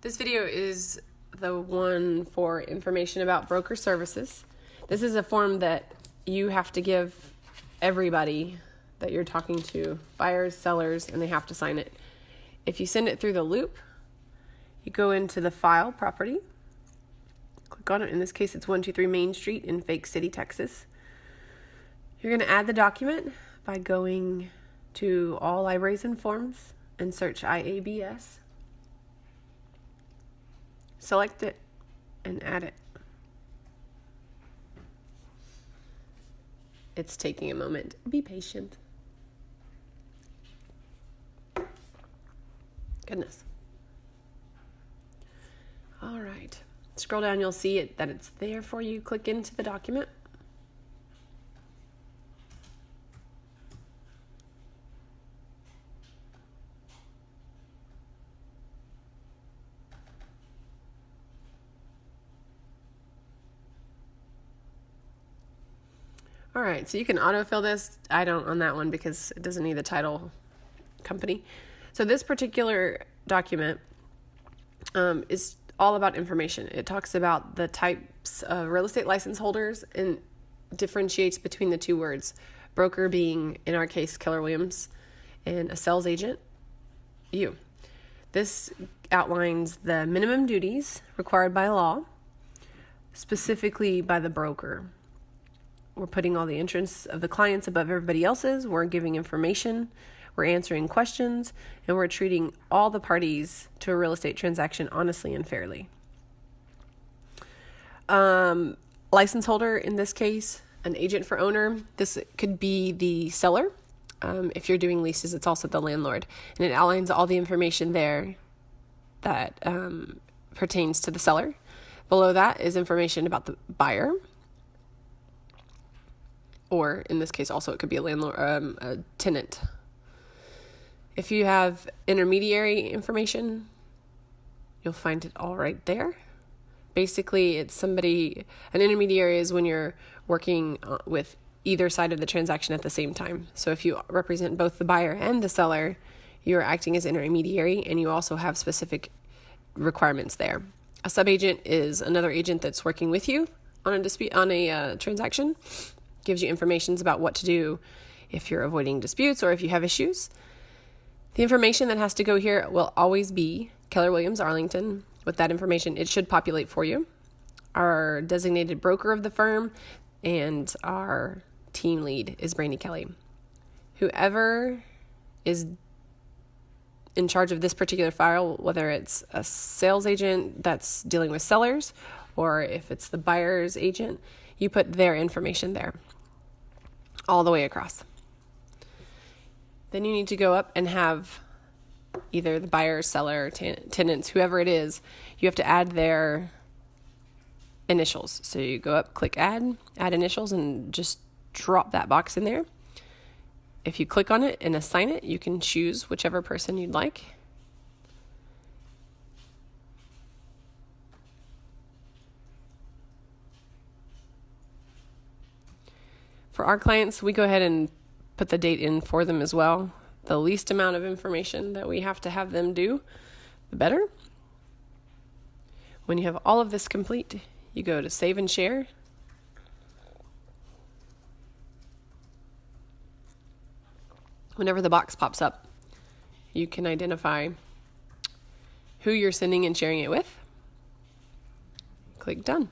This video is the one for information about broker services. This is a form that you have to give everybody that you're talking to, buyers, sellers, and they have to sign it. If you send it through the loop, you go into the file property, click on it. In this case, it's 123 Main Street in Fake City, Texas. You're going to add the document by going to all libraries and forms and search Iabs. Select it and add it. It's taking a moment. Be patient. Goodness. All right. Scroll down, you'll see it that it's there for you. Click into the document. All right, so you can autofill this. I don't on that one because it doesn't need the title company. So this particular document is all about information. It talks about the types of real estate license holders and differentiates between the two words. Broker being, in our case, Keller Williams, and a sales agent, you. This outlines the minimum duties required by law, specifically by the broker. We're putting all the interests of the clients above everybody else's. We're giving information. We're answering questions. And we're treating all the parties to a real estate transaction honestly and fairly. License holder, in this case, an agent for owner. This could be the seller. If you're doing leases, it's also the landlord. And it outlines all the information there that pertains to the seller. Below that is information about the buyer. Or in this case, also it could be a landlord, a tenant. If you have intermediary information, you'll find it all right there. Basically, it's an intermediary is when you're working with either side of the transaction at the same time. So if you represent both the buyer and the seller, you're acting as intermediary, and you also have specific requirements there. A subagent is another agent that's working with you on a transaction. Gives you information about what to do if you're avoiding disputes or if you have issues. The information that has to go here will always be Keller Williams Arlington. With that information, it should populate for you. Our designated broker of the firm and our team lead is Brandy Kelly. Whoever is in charge of this particular file, whether it's a sales agent that's dealing with sellers or if it's the buyer's agent, you put their information there all the way across. Then you need to go up and have either the buyer, seller, tenants, whoever it is, you have to add their initials. So you go up, click add initials, and just drop that box in there. If you click on it and assign it, you can choose whichever person you'd like. For our clients, we go ahead and put the date in for them as well. The least amount of information that we have to have them do, the better. When you have all of this complete, you go to Save and Share. Whenever the box pops up, you can identify who you're sending and sharing it with. Click Done.